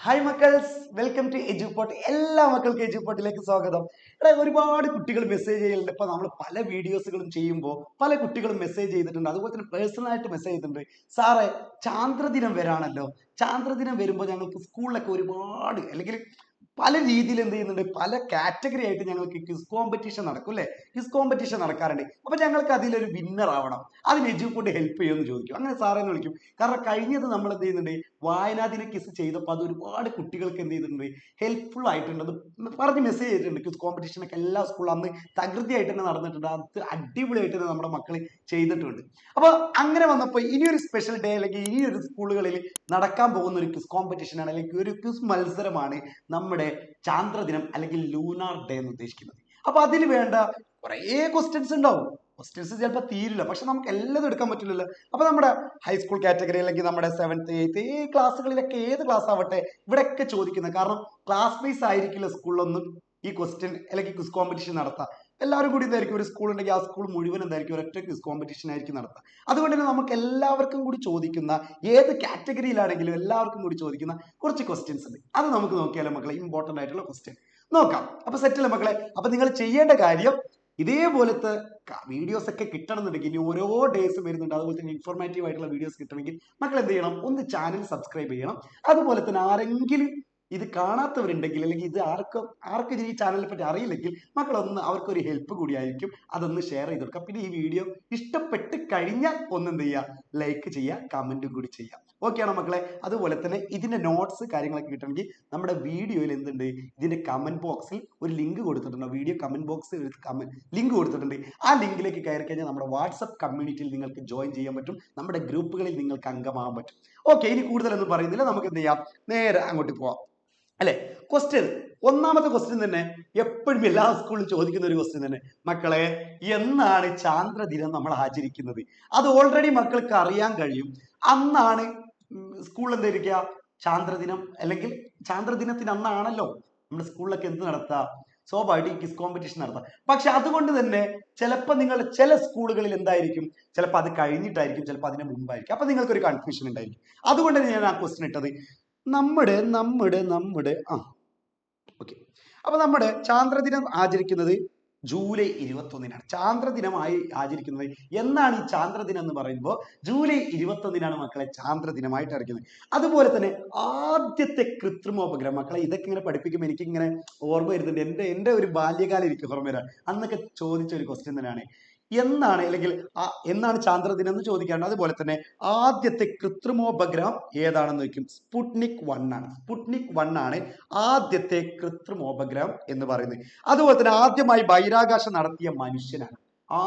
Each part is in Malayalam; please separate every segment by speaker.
Speaker 1: ഹായ് മക്കൾസ്, വെൽക്കം ടു എജുപോട്ട്. എല്ലാ മക്കൾക്കും എജുപോട്ടിലേക്ക് സ്വാഗതം. ഒരുപാട് കുട്ടികൾ മെസ്സേജ് ചെയ്യുന്നുണ്ട്. ഇപ്പൊ നമ്മൾ പല വീഡിയോസുകളും ചെയ്യുമ്പോൾ പല കുട്ടികളും മെസ്സേജ് ചെയ്തിട്ടുണ്ട്. അതുപോലെ തന്നെ പേഴ്സണൽ ആയിട്ട് മെസ്സേജ് ചെയ്തിട്ടുണ്ട്. സാറേ, ചാന്ദ്രദിനം വരാണല്ലോ, ചാന്ദ്രദിനം വരുമ്പോൾ ഞങ്ങൾക്ക് സ്കൂളിലൊക്കെ ഒരുപാട് അല്ലെങ്കിൽ പല രീതിയിൽ എന്ത് ചെയ്യുന്നുണ്ട്, പല കാറ്റഗറി ആയിട്ട് ഞങ്ങൾക്ക് ക്വിസ് കോമ്പറ്റീഷൻ നടക്കും അല്ലെ, ക്വിസ് കോമ്പറ്റീഷൻ നടക്കാറുണ്ട്. അപ്പൊ ഞങ്ങൾക്ക് അതിലൊരു വിന്നർ ആവണം, അതിന് എജുപോട്ട് ഹെൽപ്പ് ചെയ്യുമെന്ന് ചോദിക്കും. അങ്ങനെ സാറേ എന്ന് വിളിക്കും. കാരണം കഴിഞ്ഞത് നമ്മൾ എന്ത് ചെയ്യുന്നുണ്ട്, വായനാദിന ക്വിസ് ചെയ്തപ്പോൾ അത് ഒരുപാട് കുട്ടികൾക്ക് എന്ത് ചെയ്തിട്ടുണ്ട്, ഹെൽപ്ഫുൾ ആയിട്ടുണ്ട്. അത് പറഞ്ഞ് മെസ്സേജ് ചെയ്തിട്ടുണ്ട്. ക്വിസ് കോമ്പറ്റീഷൻ ഒക്കെ എല്ലാ സ്കൂളിലും അന്ന് തകൃതിയായിട്ട് തന്നെ നടന്നിട്ടുണ്ട്. അത് അടിപൊളിയായിട്ട് തന്നെ നമ്മുടെ മക്കൾ ചെയ്തിട്ടുണ്ട്. അപ്പൊ അങ്ങനെ വന്നപ്പോൾ ഇനിയൊരു സ്പെഷ്യൽ ഡേ അല്ലെങ്കിൽ ഇനിയൊരു സ്കൂളുകളിൽ നടക്കാൻ പോകുന്ന ഒരു ക്വിസ് കോമ്പറ്റീഷൻ ആണ്, അല്ലെങ്കിൽ ഒരു ക്വിസ് മത്സരമാണ് നമ്മുടെ ചാന്ദ്രദിനം അല്ലെങ്കിൽ ലൂണാർ ഡേ എന്ന് ഉദ്ദേശിക്കുന്നത്. അപ്പൊ അതിൽ വേണ്ട കുറേ ക്വസ്റ്റ്യൻസ് ഉണ്ടാവും. ക്വസ്റ്റ്യൻസ് ചിലപ്പോൾ തീരില്ല, പക്ഷെ നമുക്ക് എല്ലാം എടുക്കാൻ പറ്റില്ലല്ലോ. അപ്പൊ നമ്മുടെ ഹൈസ്കൂൾ കാറ്റഗറി അല്ലെങ്കിൽ നമ്മുടെ 7th 8th ഈ ക്ലാസ്സുകളിലൊക്കെ ഏത് ക്ലാസ് ആവട്ടെ, ഇവിടെയൊക്കെ ചോദിക്കുന്നത്. കാരണം ക്ലാസ് വൈസ് ആയിരിക്കില്ല സ്കൂളിലൊന്നും ഈ ക്വസ്റ്റ്യൻ അല്ലെങ്കിൽ ക്വിസ് കോമ്പറ്റീഷൻ നടത്താം. എല്ലാവരും കൂടി എന്തായിരിക്കും, ഒരു സ്കൂൾ ഉണ്ടെങ്കിൽ ആ സ്കൂൾ മുഴുവൻ എന്തായിരിക്കും ഒരൊറ്റ ക്വിസ് കോമ്പറ്റീഷൻ ആയിരിക്കും നടത്തുക. അതുകൊണ്ട് തന്നെ നമുക്ക് എല്ലാവർക്കും കൂടി ചോദിക്കുന്ന, ഏത് കാറ്റഗറിയിലാണെങ്കിലും എല്ലാവർക്കും കൂടി ചോദിക്കുന്ന കുറച്ച് ക്വസ്റ്റ്യൻസ് ഉണ്ട്. അത് നമുക്ക് നോക്കിയാലോ മക്കളെ, ഇമ്പോർട്ടന്റ് ആയിട്ടുള്ള ക്വസ്റ്റ്യൻ നോക്കാം. അപ്പൊ സെറ്റല്ലേ മക്കളെ? അപ്പൊ നിങ്ങൾ ചെയ്യേണ്ട കാര്യം, ഇതേപോലത്തെ വീഡിയോസ് ഒക്കെ കിട്ടണമെന്നുണ്ടെങ്കിൽ ഇനി ഓരോ ഡേയ്സും വരുന്നുണ്ട്. അതുപോലെ തന്നെ ഇൻഫോർമേറ്റീവ് ആയിട്ടുള്ള വീഡിയോസ് കിട്ടണമെങ്കിൽ മക്കൾ എന്ത് ചെയ്യണം, ഒന്ന് ചാനൽ സബ്സ്ക്രൈബ് ചെയ്യണം. അതുപോലെ തന്നെ ആരെങ്കിലും ഇത് കാണാത്തവരുണ്ടെങ്കിൽ അല്ലെങ്കിൽ ഇത് ആർക്കും ഈ ചാനലിനെ പറ്റി അറിയില്ലെങ്കിൽ മക്കളൊന്ന് അവർക്കൊരു ഹെൽപ്പ് കൂടിയായിരിക്കും, അതൊന്ന് ഷെയർ ചെയ്ത് കൊടുക്കുക. പിന്നെ ഈ വീഡിയോ ഇഷ്ടപ്പെട്ട് കഴിഞ്ഞാൽ ഒന്ന് എന്ത് ചെയ്യുക, ലൈക്ക് ചെയ്യുക, കമന്റും കൂടി ചെയ്യുക. ഓക്കെ ആണോ മക്കളെ? അതുപോലെ തന്നെ ഇതിന്റെ നോട്ട്സ് കാര്യങ്ങളൊക്കെ കിട്ടണമെങ്കിൽ നമ്മുടെ വീഡിയോയിൽ എന്തുണ്ട്, ഇതിന്റെ കമന്റ് ബോക്സിൽ ഒരു ലിങ്ക് കൊടുത്തിട്ടുണ്ട്. വീഡിയോ കമന്റ് ബോക്സിൽ ലിങ്ക് കൊടുത്തിട്ടുണ്ട്. ആ ലിങ്കിലേക്ക് കയറി കഴിഞ്ഞാൽ നമ്മുടെ വാട്സപ്പ് കമ്മ്യൂണിറ്റിയിൽ നിങ്ങൾക്ക് ജോയിൻ ചെയ്യാൻ പറ്റും. നമ്മുടെ ഗ്രൂപ്പുകളിൽ നിങ്ങൾക്ക് അംഗമാകാൻ പറ്റും. ഓക്കെ, ഇനി കൂടുതലൊന്നും പറയുന്നില്ല, നമുക്ക് എന്ത് ചെയ്യാം, നേരെ അങ്ങോട്ട് പോവാം അല്ലെ. ക്വസ്റ്റ്യൻ, ഒന്നാമത്തെ ക്വസ്റ്റ്യൻ തന്നെ എപ്പോഴും എല്ലാ സ്കൂളിലും ചോദിക്കുന്ന ഒരു ക്വസ്റ്റ്യൻ തന്നെ. മക്കളെ, എന്നാണ് ചാന്ദ്രദിനം നമ്മൾ ആചരിക്കുന്നത്? അത് ഓൾറെഡി മക്കൾക്ക് അറിയാൻ കഴിയും. അന്നാണ് സ്കൂളിൽ എന്തായിരിക്കുക, ചാന്ദ്രദിനം. അല്ലെങ്കിൽ ചാന്ദ്രദിനത്തിന് അന്നാണല്ലോ നമ്മുടെ സ്കൂളിലൊക്കെ എന്ത് നടത്തുക, സ്വാഭാവികമായിട്ട് ക്വിസ് കോമ്പറ്റീഷൻ നടത്താം. പക്ഷെ അതുകൊണ്ട് തന്നെ ചിലപ്പോൾ നിങ്ങൾ ചില സ്കൂളുകളിൽ എന്തായിരിക്കും, ചിലപ്പോൾ അത് കഴിഞ്ഞിട്ടായിരിക്കും, ചിലപ്പോൾ അതിന് മുമ്പായിരിക്കും. അപ്പൊ നിങ്ങൾക്കൊരു കൺഫ്യൂഷൻ ഉണ്ടായിരിക്കും. അതുകൊണ്ട് ഞാൻ ആ ക്വസ്റ്റ്യൻ ഇട്ടത്. നമ്മുടെ നമ്മുടെ നമ്മുടെ ഓക്കെ. അപ്പൊ നമ്മുടെ ചാന്ദ്രദിനം ആചരിക്കുന്നത് ജൂലൈ 21-നാണ്. ചാന്ദ്രദിനമായി ആചരിക്കുന്നത് എന്നാണ് ഈ ചാന്ദ്രദിനം എന്ന് പറയുമ്പോൾ ജൂലൈ 21-നാണ് മക്കളെ ചാന്ദ്രദിനമായിട്ട് അറിയിക്കുന്നത്. അതുപോലെ തന്നെ ആദ്യത്തെ കൃത്രിമോപഗ്രഹം, മക്കളെ ഇതൊക്കെ ഇങ്ങനെ പഠിപ്പിക്കുമ്പോൾ എനിക്ക് ഇങ്ങനെ ഓർമ്മ വരുന്നുണ്ട്. എൻ്റെ ഒരു ബാല്യകാലം എനിക്ക് ഓർമ്മ വരാൻ. അന്നൊക്കെ ചോദിച്ച ഒരു ക്വസ്റ്റ്യൻ തന്നെയാണ്, എന്നാണ് അല്ലെങ്കിൽ എന്നാണ് ചാന്ദ്രദിനം എന്ന് ചോദിക്കാറുണ്ട്. അതുപോലെ തന്നെ ആദ്യത്തെ കൃത്രിമോപഗ്രഹം ഏതാണെന്ന് ചോദിക്കും. സ്പുട്നിക് 1 ആണ്. സ്പുട്നിക് 1 ആണ് ആദ്യത്തെ കൃത്രിമോപഗ്രഹം എന്ന് പറയുന്നത്. അതുപോലെ തന്നെ ആദ്യമായി ബഹിരാകാശം നടത്തിയ മനുഷ്യനാണ്.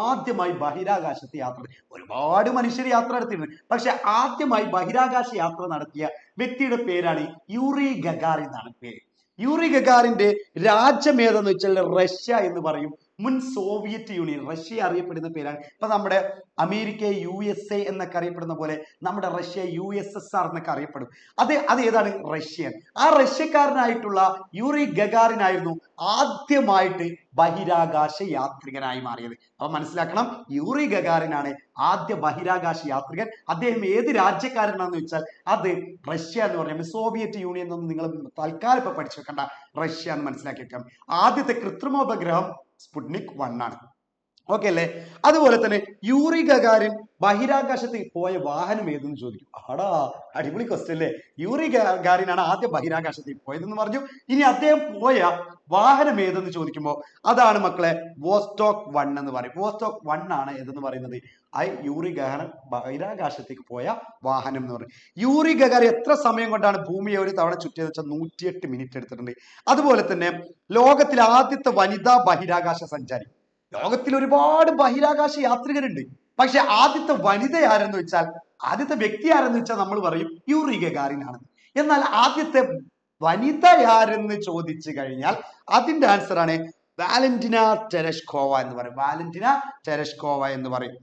Speaker 1: ആദ്യമായി ബഹിരാകാശത്ത് യാത്ര, ഒരുപാട് മനുഷ്യർ യാത്ര നടത്തിയിട്ടുണ്ട്, പക്ഷെ ആദ്യമായി ബഹിരാകാശ യാത്ര നടത്തിയ വ്യക്തിയുടെ പേരാണ് യൂറി ഗഗാറിൻ എന്നാണ് പേര്. യൂറി ഗഗാറിന്റെ രാജ്യം ഏതെന്ന് വെച്ചാൽ റഷ്യ എന്ന് പറയും. മുൻ സോവിയറ്റ് യൂണിയൻ, റഷ്യ അറിയപ്പെടുന്ന പേരാണ്. ഇപ്പൊ നമ്മുടെ അമേരിക്ക USA എന്നൊക്കെ അറിയപ്പെടുന്ന പോലെ നമ്മുടെ റഷ്യ USSR എന്നൊക്കെ അറിയപ്പെടും. അത് ഏതാണ്, റഷ്യൻ. ആ റഷ്യക്കാരനായിട്ടുള്ള യൂറി ഗഗാറിനായിരുന്നു ആദ്യമായിട്ട് ബഹിരാകാശ യാത്രികനായി മാറിയത്. അപ്പൊ മനസ്സിലാക്കണം, യൂറി ഗഗാറിനാണ് ആദ്യ ബഹിരാകാശ യാത്രികൻ. അദ്ദേഹം ഏത് രാജ്യക്കാരനാണെന്ന് വെച്ചാൽ അത് റഷ്യ എന്ന് പറയുമ്പോൾ, സോവിയറ്റ് യൂണിയൻ എന്നൊന്നും നിങ്ങൾ തൽക്കാലം ഇപ്പൊ പഠിച്ചു വെക്കണ്ട, റഷ്യ എന്ന് മനസ്സിലാക്കി വെക്കാം. ആദ്യത്തെ കൃത്രിമോപഗ്രഹം സ്പുട്നിക് 1 ആണ്. ഓക്കെ അല്ലേ? അതുപോലെ തന്നെ യൂറി ഗഗാറിൻ ബഹിരാകാശത്ത് പോയ വാഹനം ഏതെന്ന് ചോദിക്കും. ആടാ, അടിപൊളി ക്വസ്റ്റ്യൻ അല്ലേ? യൂറി ഗഗാറിനാണ് ആദ്യം ബഹിരാകാശത്തേക്ക് പോയതെന്ന് പറഞ്ഞു. ഇനി അദ്ദേഹം പോയ വാഹനം ഏതെന്ന് ചോദിക്കുമ്പോൾ അതാണ് മക്കളെ വോസ്റ്റോക്ക് 1 എന്ന് പറയും. വോസ്റ്റോക്ക് 1 ആണ് ഏതെന്ന് പറയുന്നത് യൂറി ഗഗാറിൻ ബഹിരാകാശത്തേക്ക് പോയ വാഹനം എന്ന് പറയും. യൂറി ഗഗാറിൻ എത്ര സമയം കൊണ്ടാണ് ഭൂമിയെ ഒരു തവണ ചുറ്റിയെന്ന് വെച്ചാൽ 108 മിനിറ്റ് എടുത്തിട്ടുണ്ട്. അതുപോലെ തന്നെ ലോകത്തിലെ ആദ്യത്തെ വനിതാ ബഹിരാകാശ സഞ്ചാരി. ലോകത്തിൽ ഒരുപാട് ബഹിരാകാശ യാത്രികരുണ്ട്, പക്ഷെ ആദ്യത്തെ വനിത ആരെന്ന് വെച്ചാൽ, ആദ്യത്തെ വ്യക്തി ആരെന്ന് വെച്ചാൽ നമ്മൾ പറയും യൂറി ഗഗാറിൻ ആണ്. എന്നാൽ ആദ്യത്തെ വനിത ആരെന്ന് ചോദിച്ചു കഴിഞ്ഞാൽ അതിന്റെ ആൻസർ ആണ് വാലന്റിന ടെരഷ്കോവ എന്ന് പറയും. വാലന്റിന ടെരഷ്കോവ എന്ന് പറയും.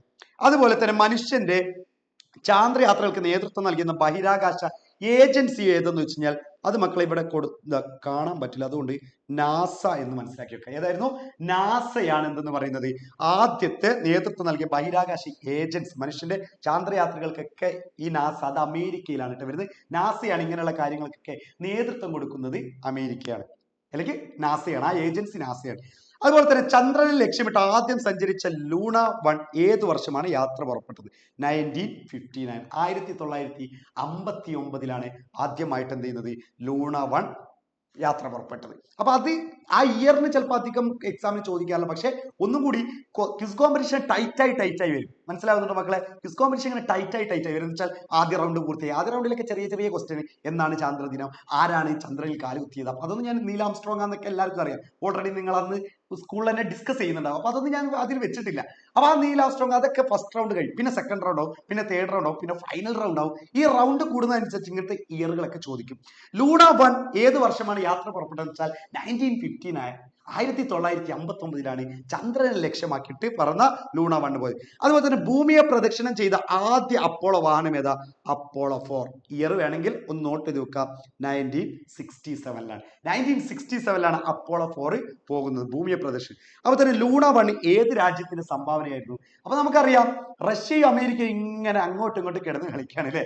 Speaker 1: അതുപോലെ തന്നെ മനുഷ്യന്റെ ചാന്ദ്രയാത്രകൾക്ക് നേതൃത്വം നൽകുന്ന ബഹിരാകാശ ഏജൻസി ഏതെന്ന് വെച്ച് കഴിഞ്ഞാൽ അത് മക്കളെ ഇവിടെ കാണാൻ പറ്റില്ല, അതുകൊണ്ട് നാസ എന്ന് മനസ്സിലാക്കി വെക്കുക. ഏതായിരുന്നു? നാസയാണ് എന്തെന്ന് പറയുന്നത് ആദ്യത്തെ നേതൃത്വം നൽകിയ ബഹിരാകാശ ഏജൻസി. മനുഷ്യന്റെ ചാന്ദ്രയാത്രകൾക്കൊക്കെ ഈ നാസ, അത് അമേരിക്കയിലാണ് കേട്ടോ വരുന്നത്. നാസയാണ് ഇങ്ങനെയുള്ള കാര്യങ്ങൾക്കൊക്കെ നേതൃത്വം കൊടുക്കുന്നത്, അമേരിക്കയാണ്, അല്ലെങ്കിൽ നാസയാണ്. ആ ഏജൻസി നാസയാണ്. അതുപോലെ തന്നെ ചന്ദ്രനിൽ ലക്ഷ്യമിട്ട് ആദ്യം സഞ്ചരിച്ച ലൂണ 1 ഏത് വർഷമാണ് യാത്ര പുറപ്പെട്ടത്? 1959, 1959 ആദ്യമായിട്ട് എന്ത് ചെയ്യുന്നത് ലൂണ 1 യാത്ര പുറപ്പെട്ടത്. അപ്പൊ അത് ആ ഇയറിന് ചിലപ്പോൾ അധികം എക്സാമിന് ചോദിക്കാറില്ല, പക്ഷെ ഒന്നും കൂടി ക്വിസ് കോമ്പറ്റീഷൻ ടൈറ്റായി വരും. മനസ്സിലാവുന്നുണ്ടോ മക്കളെ? ക്വിസ് കോമ്പറ്റീഷൻ ഇങ്ങനെ ടൈറ്റായി വരും എന്ന് വെച്ചാൽ ആദ്യ റൗണ്ട് പൂർത്തിയായി. ആദ്യ റൗണ്ടിലൊക്കെ ചെറിയ ക്വസ്റ്റ്യൻ, എന്നാണ് ചാന്ദ്രദിനം, ആരാണ് ചന്ദ്രനിൽ കാലുകുത്തിയത്, അപ്പൊ അതൊന്നും ഞാൻ നീൽ ആംസ്ട്രോങ് ആണെന്നൊക്കെ എല്ലാവർക്കും അറിയാം. ഓൾറെഡി നിങ്ങൾ അന്ന് സ്കൂളിൽ തന്നെ ഡിസ്കസ് ചെയ്യുന്നുണ്ടാവും. അപ്പൊ അതൊന്നും ഞാൻ അതിൽ വെച്ചിട്ടില്ല. അപ്പൊ ആ നീൽ ആംസ്ട്രോങ് അതൊക്കെ ഫസ്റ്റ് റൗണ്ട് കഴിയും, പിന്നെ സെക്കൻഡ് റൗണ്ട് ആവും, പിന്നെ തേർഡ് റൗണ്ട് ആവും, പിന്നെ ഫൈനൽ റൗണ്ട് ആവും. ഈ റൗണ്ട് കൂടുന്നതനുസരിച്ച് ഇങ്ങനത്തെ ഇയറുകളൊക്കെ ചോദിക്കും. ലൂണ 1 ഏത് വർഷമാണ് യാത്ര പുറപ്പെട്ടതെന്ന് വെച്ചാൽ 1959, 1959 ചന്ദ്രനെ ലക്ഷ്യമാക്കിയിട്ട് പറന്ന ലൂണ 1 പോയത്. അതുപോലെ തന്നെ ഭൂമിയെ പ്രദക്ഷിണം ചെയ്ത ആദ്യ അപ്പോളോ വാഹനം ഏതാ? അപ്പോളോ 4. ഇയർ വേണമെങ്കിൽ ഒന്ന് നോട്ട് ചെയ്ത് വെക്കാം. 1967 അപ്പോളോ 4 പോകുന്നത്, ഭൂമിയെ പ്രദക്ഷിണം. അതുപോലെ തന്നെ ലൂണ 1 ഏത് രാജ്യത്തിന്റെ സംഭാവനയായിരുന്നു? അപ്പൊ നമുക്കറിയാം റഷ്യയും അമേരിക്കയും ഇങ്ങനെ അങ്ങോട്ടും ഇങ്ങോട്ടും കിടന്ന് കളിക്കുകയാണ് അല്ലെ.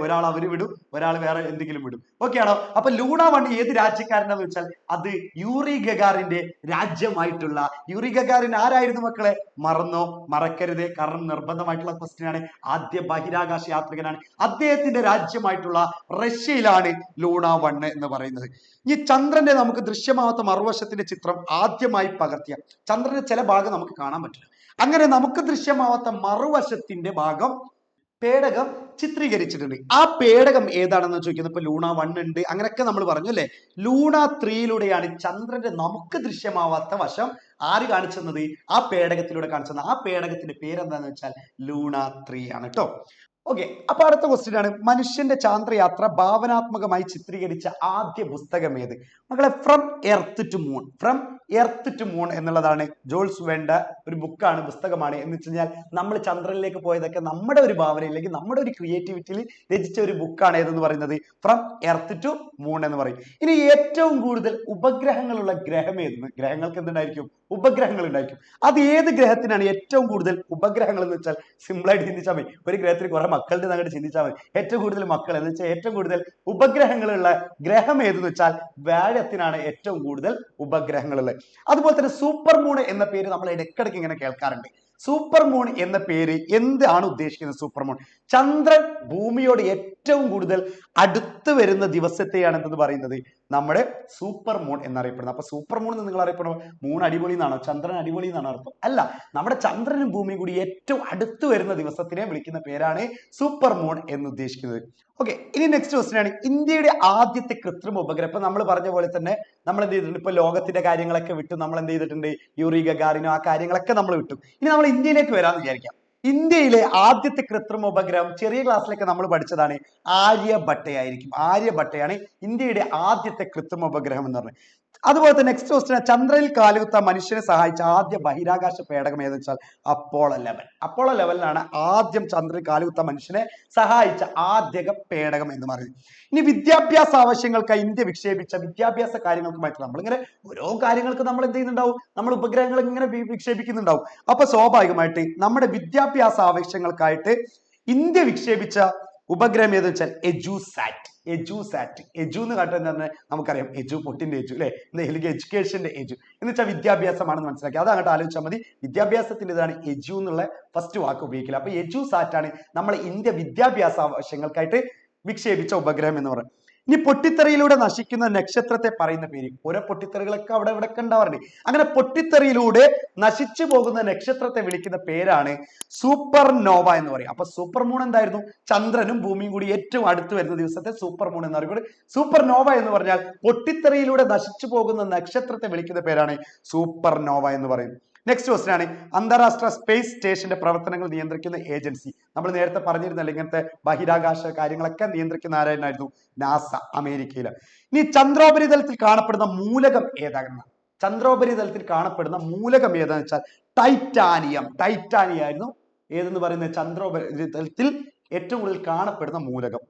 Speaker 1: ഒരാൾ അവര് വിടും, ഒരാൾ വേറെ എന്തെങ്കിലും വിടും. ഓക്കെ ആണോ? അപ്പൊ ലൂണ 1 ഏത് രാജ്യക്കാരനെന്ന് വെച്ചാൽ അത് യൂറി ഗഗാറിന്റെ രാജ്യമായിട്ടുള്ള, യൂറി ഗഗാറിൻ ആരായിരുന്നു മക്കളെ? മറന്നോ? മറക്കരുത്, കാരണം നിർബന്ധമായിട്ടുള്ള ക്വസ്റ്റ്യൻ ആണ്. ആദ്യ ബഹിരാകാശ യാത്രികനാണ്. അദ്ദേഹത്തിന്റെ രാജ്യമായിട്ടുള്ള റഷ്യയിലാണ് ലൂണ 1 എന്ന് പറയുന്നത്. ഈ ചന്ദ്രന്റെ നമുക്ക് ദൃശ്യമാവാത്ത മറുവശത്തിന്റെ ചിത്രം ആദ്യമായി പകർത്തിയ, ചന്ദ്രന്റെ ചില ഭാഗം നമുക്ക് കാണാൻ പറ്റില്ല, അങ്ങനെ നമുക്ക് ദൃശ്യമാവാത്ത മറുവശത്തിന്റെ ഭാഗം പേടകം ചിത്രീകരിച്ചിട്ടുണ്ട്. ആ പേടകം ഏതാണെന്ന് ചോദിക്കുന്നത്. ഇപ്പൊ ലൂണ 1 ഉണ്ട്, അങ്ങനെയൊക്കെ നമ്മൾ പറഞ്ഞു അല്ലെ. ലൂണ 3യിലൂടെയാണ് ചന്ദ്രന്റെ നമുക്ക് ദൃശ്യമാവാത്ത വശം ആര് കാണിച്ചെന്നത്? ആ പേടകത്തിലൂടെ കാണിച്ചത്. ആ പേടകത്തിന്റെ പേരെന്താന്ന് വെച്ചാൽ ലൂണ 3 ആണ് കേട്ടോ. ഓക്കെ, അപ്പൊ അടുത്ത ക്വസ്റ്റ്യൻ ആണ്, മനുഷ്യന്റെ ചാന്ദ്രയാത്ര ഭാവനാത്മകമായി ചിത്രീകരിച്ച ആദ്യ പുസ്തകം ഏത്? മക്കളെ, from earth to moon. From earth to moon എന്നുള്ളതാണ് ജോൾസ് വേണ്ട ഒരു ബുക്കാണ്, പുസ്തകമാണ്. എന്ന് വെച്ച് കഴിഞ്ഞാൽ നമ്മൾ ചന്ദ്രനിലേക്ക് പോയതൊക്കെ നമ്മുടെ ഒരു ഭാവനയിലേക്ക്, നമ്മുടെ ഒരു ക്രിയേറ്റിവിറ്റിയിൽ രചിച്ച ഒരു ബുക്കാണ് ഏതെന്ന് പറയുന്നത് ഫ്രം എർത്ത് ടു മൂൺ എന്ന് പറയും. ഇനി ഏറ്റവും കൂടുതൽ ഉപഗ്രഹങ്ങളുള്ള ഗ്രഹം ഏതെന്ന്? ഗ്രഹങ്ങൾക്ക് എന്തുണ്ടായിരിക്കും? ഉപഗ്രഹങ്ങൾ ഉണ്ടായിരിക്കും. അത് ഏത് ഗ്രഹത്തിനാണ് ഏറ്റവും കൂടുതൽ ഉപഗ്രഹങ്ങൾ എന്ന് വെച്ചാൽ സിമ്പിളായിട്ട് ചിന്തിച്ചാൽ മതി. ഒരു ഗ്രഹത്തിന് കുറെ മക്കളുടെ അങ്ങോട്ട് ചിന്തിച്ചാൽ മതി. ഏറ്റവും കൂടുതൽ മക്കൾ എന്ന് വെച്ചാൽ ഏറ്റവും കൂടുതൽ ഉപഗ്രഹങ്ങളുള്ള ഗ്രഹം ഏതെന്ന് വെച്ചാൽ വ്യാഴത്തിനാണ് ഏറ്റവും കൂടുതൽ ഉപഗ്രഹങ്ങളുള്ളത്. അതുപോലെ തന്നെ സൂപ്പർ മൂൺ എന്ന പേര് നമ്മൾ ഇടയ്ക്കിടയ്ക്ക് ഇങ്ങനെ കേൾക്കാറുണ്ട്. സൂപ്പർ മൂൺ എന്ന പേര് എന്താണ് ഉദ്ദേശിക്കുന്നത്? സൂപ്പർ മൂൺ ചന്ദ്രൻ ഭൂമിയോട് ഏറ്റവും കൂടുതൽ അടുത്ത് വരുന്ന ദിവസത്തെയാണ് എന്തെന്ന് പറയുന്നത് നമ്മുടെ സൂപ്പർ മൂൺ എന്നറിയപ്പെടുന്നത്. അപ്പൊ സൂപ്പർ മൂൺ എന്ന് നിങ്ങൾ അറിയപ്പെടുമ്പോൾ മൂൺ അടിപൊളി എന്നാണോ, ചന്ദ്രൻ അടിപൊളി എന്നാണോ അർത്ഥം? അല്ല, നമ്മുടെ ചന്ദ്രനും ഭൂമിയും കൂടി ഏറ്റവും അടുത്ത് വരുന്ന ദിവസത്തിനെ വിളിക്കുന്ന പേരാണ് സൂപ്പർ മൂൺ എന്ന് ഉദ്ദേശിക്കുന്നത്. ഓക്കെ, ഇനി നെക്സ്റ്റ് ക്വസ്റ്റ്യൻ ആണ്, ഇന്ത്യയുടെ ആദ്യത്തെ കൃത്രിമ ഉപഗ്രഹം. ഇപ്പൊ നമ്മൾ പറഞ്ഞ പോലെ തന്നെ നമ്മൾ എന്ത് ചെയ്തിട്ടുണ്ട്? ഇപ്പൊ ലോകത്തിന്റെ കാര്യങ്ങളൊക്കെ വിട്ടു നമ്മൾ എന്ത് ചെയ്തിട്ടുണ്ട്? യൂറി ഗഗാറിനോ ആ കാര്യങ്ങളൊക്കെ നമ്മൾ വിട്ടു. ഇനി നമ്മൾ ഇന്ത്യയിലേക്ക് വരാമെന്ന് വിചാരിക്കാം. ഇന്ത്യയിലെ ആദ്യത്തെ കൃത്രിമ ഉപഗ്രഹം ചെറിയ ക്ലാസ്സിലൊക്കെ നമ്മൾ പഠിച്ചതാണ്, ആര്യഭട്ടയായിരിക്കും. ആര്യഭട്ടയാണ് ഇന്ത്യയുടെ ആദ്യത്തെ കൃത്രിമ ഉപഗ്രഹം എന്ന് പറഞ്ഞത്. അതുപോലെ തന്നെ നെക്സ്റ്റ് ക്വസ്റ്റ്യൻ, ചന്ദ്രനിൽ കാലുകുത്താൻ മനുഷ്യനെ സഹായിച്ച ആദ്യ ബഹിരാകാശ പേടകം ഏതെന്ന് വെച്ചാൽ അപ്പോളോ 11. അപ്പോളോ 11 ആദ്യം ചന്ദ്രനിൽ കാലുകുത്താൻ മനുഷ്യനെ സഹായിച്ച ആദ്യ പേടകം എന്ന് പറയുന്നത്. ഇനി വിദ്യാഭ്യാസ ആവശ്യങ്ങൾക്കായി ഇന്ത്യ വിക്ഷേപിച്ച വിദ്യാഭ്യാസ കാര്യങ്ങൾക്കുമായിട്ട് നമ്മളിങ്ങനെ ഓരോ കാര്യങ്ങൾക്ക് നമ്മൾ എന്ത് ചെയ്യുന്നുണ്ടാവും? നമ്മൾ ഉപഗ്രഹങ്ങൾ ഇങ്ങനെ വിക്ഷേപിക്കുന്നുണ്ടാവും. അപ്പൊ സ്വാഭാവികമായിട്ട് നമ്മുടെ വിദ്യാഭ്യാസ ആവശ്യങ്ങൾക്കായിട്ട് ഇന്ത്യ വിക്ഷേപിച്ച ഉപഗ്രഹം ഏതെന്ന് വെച്ചാൽ എജുസാറ്റ്. എജുസാറ്റ്, എജു എന്ന് കേട്ടെന്ന് നമുക്കറിയാം, എജു പൊട്ടിന്റെ എജു അല്ലെ, അല്ലെങ്കിൽ എഡ്യൂക്കേഷന്റെ എജു എന്ന് വെച്ചാൽ വിദ്യാഭ്യാസമാണെന്ന് മനസ്സിലാക്കി. അത് അങ്ങോട്ട് ആലോചിച്ചാൽ മതി. വിദ്യാഭ്യാസത്തിന്റെ ഇതാണ് എജു എന്നുള്ള ഫസ്റ്റ് വാക്ക് ഉപയോഗിക്കില്ല. അപ്പൊ എജുസാറ്റ് ആണ് നമ്മൾ ഇന്ത്യ വിദ്യാഭ്യാസ ആവശ്യങ്ങൾക്കായിട്ട് വിക്ഷേപിച്ച ഉപഗ്രഹം എന്ന് പറയുന്നത്. ഇനി പൊട്ടിത്തെറിയിലൂടെ നശിക്കുന്ന നക്ഷത്രത്തെ പറയുന്ന പേര്. ഓരോ പൊട്ടിത്തെറികളൊക്കെ അവിടെ ഇവിടെ ഉണ്ടാവാറുണ്ട്. അങ്ങനെ പൊട്ടിത്തെറിയിലൂടെ നശിച്ചു പോകുന്ന നക്ഷത്രത്തെ വിളിക്കുന്ന പേരാണ് സൂപ്പർ നോവ എന്ന് പറയും. അപ്പൊ സൂപ്പർ മൂൺ എന്തായിരുന്നു? ചന്ദ്രനും ഭൂമിയും കൂടി ഏറ്റവും അടുത്ത് വരുന്ന ദിവസത്തെ സൂപ്പർ മൂൺ എന്ന് പറയുന്നത്. സൂപ്പർ നോവ എന്ന് പറഞ്ഞാൽ പൊട്ടിത്തെറിയിലൂടെ നശിച്ചു പോകുന്ന നക്ഷത്രത്തെ വിളിക്കുന്ന പേരാണ് സൂപ്പർ നോവ എന്ന് പറയും. നെക്സ്റ്റ് ക്വസ്റ്റ്യൻ ആണ്, അന്താരാഷ്ട്ര സ്പേസ് സ്റ്റേഷന്റെ പ്രവർത്തനങ്ങൾ നിയന്ത്രിക്കുന്ന ഏജൻസി. നമ്മൾ നേരത്തെ പറഞ്ഞിരുന്നല്ലോ ഇങ്ങനത്തെ ബഹിരാകാശ കാര്യങ്ങളൊക്കെ നിയന്ത്രിക്കുന്ന ആരായിരുന്നു? നാസ, അമേരിക്കയില്. ഇനി ചന്ദ്രോപരിതലത്തിൽ കാണപ്പെടുന്ന മൂലകം ഏതാണെന്ന്? ചന്ദ്രോപരിതലത്തിൽ കാണപ്പെടുന്ന മൂലകം ഏതാന്ന് വെച്ചാൽ ടൈറ്റാനിയം. ടൈറ്റാനിയം ആയിരുന്നു ഏതെന്ന് പറയുന്നത് ചന്ദ്രോപരിതലത്തിൽ ഏറ്റവും കൂടുതൽ കാണപ്പെടുന്ന മൂലകം.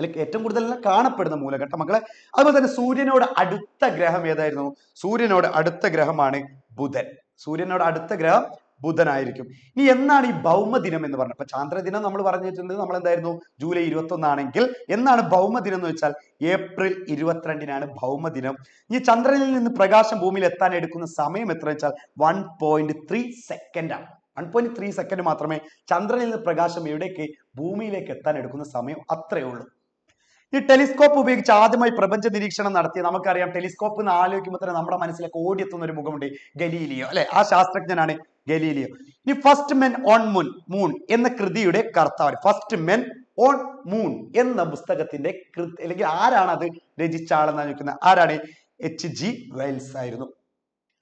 Speaker 1: അല്ലെങ്കിൽ ഏറ്റവും കൂടുതൽ കാണപ്പെടുന്ന മൂലഘട്ടം മക്കളെ. അതുപോലെ തന്നെ സൂര്യനോട് അടുത്ത ഗ്രഹം ഏതായിരുന്നു? സൂര്യനോട് അടുത്ത ഗ്രഹമാണ് ബുധൻ. സൂര്യനോട് അടുത്ത ഗ്രഹം ബുധനായിരിക്കും. ഇനി എന്നാണ് ഈ ഭൗമദിനം എന്ന് പറഞ്ഞത്? അപ്പൊ ചാന്ദ്രദിനം നമ്മൾ പറഞ്ഞിട്ടുണ്ട്, നമ്മൾ എന്തായിരുന്നു, ജൂലൈ 21 ആണെങ്കിൽ എന്നാണ് ഭൗമദിനം എന്ന് വെച്ചാൽ ഏപ്രിൽ 22-നാണ് ഭൗമദിനം. ഈ ചന്ദ്രനിൽ നിന്ന് പ്രകാശം ഭൂമിയിൽ എത്താൻ എടുക്കുന്ന സമയം എത്ര വെച്ചാൽ 1.3 സെക്കൻഡ് ആണ്. 1.3 സെക്കൻഡ് മാത്രമേ ചന്ദ്രനിൽ നിന്ന് പ്രകാശം എവിടേക്ക് ഭൂമിയിലേക്ക് എത്താൻ എടുക്കുന്ന സമയം, അത്രയേ ഉള്ളൂ. ഈ ടെലിസ്കോപ്പ് ഉപയോഗിച്ച് ആദ്യമായി പ്രപഞ്ച നിരീക്ഷണം നടത്തിയ, നമുക്കറിയാം ടെലിസ്കോപ്പ് എന്ന് ആലോചിക്കുമ്പോൾ തന്നെ നമ്മുടെ മനസ്സിലേക്ക് ഓടിയെത്തുന്ന ഒരു മുഖമുണ്ട്, ഗലീലിയോ അല്ലെ? ആ ശാസ്ത്രജ്ഞനാണ് ഗലീലിയോ. ഇനി ഫസ്റ്റ് മെൻ ഓൺ മൂൺ എന്ന കൃതിയുടെ കർത്താവ്, ഫസ്റ്റ് മെൻ ഓൺ മൂൺ എന്ന പുസ്തകത്തിന്റെ അല്ലെങ്കിൽ ആരാണ് അത് രചിച്ച ആളെന്ന് ചോദിക്കുന്നത്, ആരാണ്? H.G. വെൽസ് ആയിരുന്നു.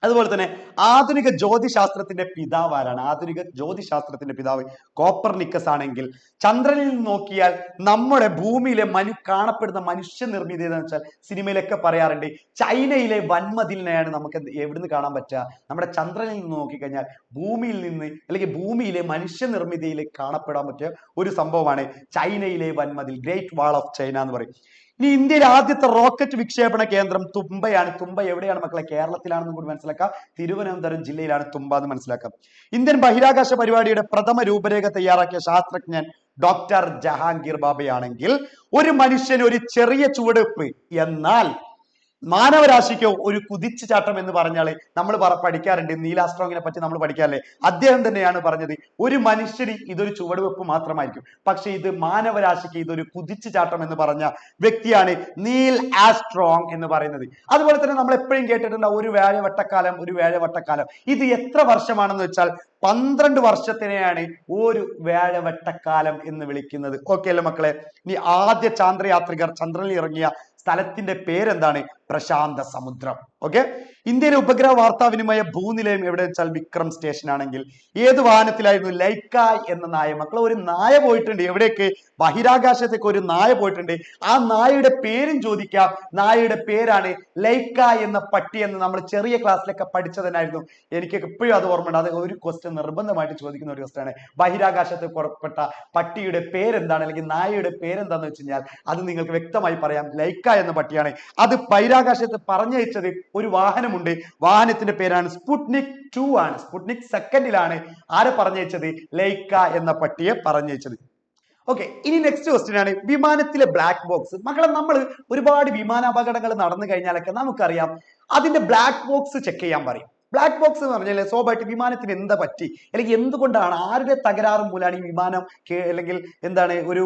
Speaker 1: അതുപോലെ തന്നെ ആധുനിക ജ്യോതിശാസ്ത്രത്തിന്റെ പിതാവ് ആരാണ്? ആധുനിക ജ്യോതിശാസ്ത്രത്തിന്റെ പിതാവ് കോപ്പർനിക്കസ് ആണെങ്കിൽ ചന്ദ്രനിൽ നിന്ന് നോക്കിയാൽ നമ്മുടെ ഭൂമിയിലെ കാണപ്പെടുന്ന മനുഷ്യ നിർമ്മിതി എന്ന് വെച്ചാൽ സിനിമയിലൊക്കെ പറയാറുണ്ട്, ചൈനയിലെ വൻമതിലിനെയാണ് നമുക്ക് എവിടുന്ന് കാണാൻ പറ്റുക? നമ്മുടെ ചന്ദ്രനിൽ നിന്ന് നോക്കിക്കഴിഞ്ഞാൽ ഭൂമിയിൽ നിന്ന് അല്ലെങ്കിൽ ഭൂമിയിലെ മനുഷ്യ നിർമ്മിതിയിൽ കാണപ്പെടാൻ പറ്റിയ ഒരു സംഭവമാണ് ചൈനയിലെ വൻമതിൽ, ഗ്രേറ്റ് വാൾ ഓഫ് ചൈന എന്ന് പറയും. ഇനി ഇന്ത്യയിലെ ആദ്യത്തെ റോക്കറ്റ് വിക്ഷേപണ കേന്ദ്രം തുമ്പയാണ്. തുമ്പ എവിടെയാണ് മക്കളെ? കേരളത്തിലാണെന്നും കൂടി മനസ്സിലാക്കാം. തിരുവനന്തപുരം ജില്ലയിലാണ് തുമ്പ എന്ന് മനസ്സിലാക്കാം. ഇന്ത്യൻ ബഹിരാകാശ പരിപാടിയുടെ പ്രഥമ രൂപരേഖ തയ്യാറാക്കിയ ശാസ്ത്രജ്ഞൻ ഡോക്ടർ ജഹാംഗീർ ബാബയാണെങ്കിൽ ഒരു മനുഷ്യന് ഒരു ചെറിയ ചുവടുവെപ്പ്, എന്നാൽ മാനവരാശിക്കോ ഒരു കുതിച്ചു ചാട്ടം എന്ന് പറഞ്ഞാൽ നമ്മൾ പഠിക്കാറുണ്ട്. നീൽ ആംസ്ട്രോങ്ങിനെ പറ്റി നമ്മൾ പഠിക്കാറില്ലേ? അദ്ദേഹം തന്നെയാണ് പറഞ്ഞത്, ഒരു മനുഷ്യന് ഇതൊരു ചുവടുവെപ്പ് മാത്രമായിരിക്കും, പക്ഷെ ഇത് മാനവരാശിക്ക് ഇതൊരു കുതിച്ചു ചാട്ടം എന്ന് പറഞ്ഞ വ്യക്തിയാണ് നീൽ ആംസ്ട്രോങ് എന്ന് പറയുന്നത്. അതുപോലെ തന്നെ നമ്മൾ എപ്പോഴും കേട്ടിട്ടുണ്ട് ഒരു വേഴവട്ടക്കാലം, ഒരു വേഴവട്ടക്കാലം. ഇത് എത്ര വർഷമാണെന്ന് വെച്ചാൽ 12 വർഷത്തിനെയാണ് ഒരു വേഴവട്ടക്കാലം എന്ന് വിളിക്കുന്നത്. ഓക്കെ അല്ലേ മക്കളെ? ഇനി ആദ്യ ചാന്ദ്രയാത്രികർ ചന്ദ്രനിൽ ഇറങ്ങിയ സ്ഥലത്തിന്റെ പേരെന്താണ്? പ്രശാന്ത സമുദ്രം. ഓക്കെ. ഇന്ത്യയിലെ ഉപഗ്രഹ വാർത്താവിനിമയ ഭൂനിലയം എവിടെ വെച്ചാൽ വിക്രം സ്റ്റേഷൻ ആണെങ്കിൽ ഏത് വാഹനത്തിലായിരുന്നു? ലൈക്ക എന്ന നായ. മക്കളെ, ഒരു നായ പോയിട്ടുണ്ട്. എവിടേക്ക്? ബഹിരാകാശത്തേക്ക് ഒരു നായ പോയിട്ടുണ്ട്. ആ നായയുടെ പേരും ചോദിക്കാം. നായയുടെ പേരാണ് ലൈക്ക എന്ന പട്ടി എന്ന് നമ്മൾ ചെറിയ ക്ലാസ്സിലൊക്കെ പഠിച്ചതന്നായിരുന്നു. എനിക്ക് എപ്പോഴും അത് ഓർമ്മയുണ്ട്. അത് ഒരു ക്വസ്റ്റ്യൻ നിർബന്ധമായിട്ട് ചോദിക്കുന്ന ഒരു ക്വസ്റ്റ്യൻ ആണ്. ബഹിരാകാശത്ത് പുറപ്പെട്ട പട്ടിയുടെ പേരെന്താണ് അല്ലെങ്കിൽ നായയുടെ പേരെന്താന്ന് വെച്ച് കഴിഞ്ഞാൽ അത് നിങ്ങൾക്ക് വ്യക്തമായി പറയാം. ലൈക്ക എന്ന പട്ടിയാണ്. അത് ബഹിരാകാശത്ത് പറഞ്ഞയച്ചത് ഒരു വാഹനമുണ്ട്. വാഹനത്തിന്റെ പേരാണ് സ്പുട്നിക് 2 ആണ്. സ്പുട്നിക് 2ലാണ് ആരെ പറഞ്ഞയച്ചത്? ലൈക്ക എന്ന പട്ടിയെ പറഞ്ഞയച്ചത്. ഓക്കെ. ഇനി നെക്സ്റ്റ് ക്വസ്റ്റ്യൻ ആണ് വിമാനത്തിലെ ബ്ലാക്ക് ബോക്സ്. മക്കളെ, നമ്മൾ ഒരുപാട് വിമാനാപകടങ്ങൾ നടന്നു കഴിഞ്ഞാലൊക്കെ നമുക്കറിയാം അതിന്റെ ബ്ലാക്ക് ബോക്സ് ചെക്ക് ചെയ്യാൻ പറയും. ബ്ലാക്ക് ബോക്സ് എന്ന് പറഞ്ഞാൽ സ്വാഭാവികമായിട്ട് വിമാനത്തിന് എന്താ പറ്റി അല്ലെങ്കിൽ എന്തുകൊണ്ടാണ്, ആരുടെ തകരാറ് മൂലമാണ് ഈ വിമാനം അല്ലെങ്കിൽ എന്താണ് ഒരു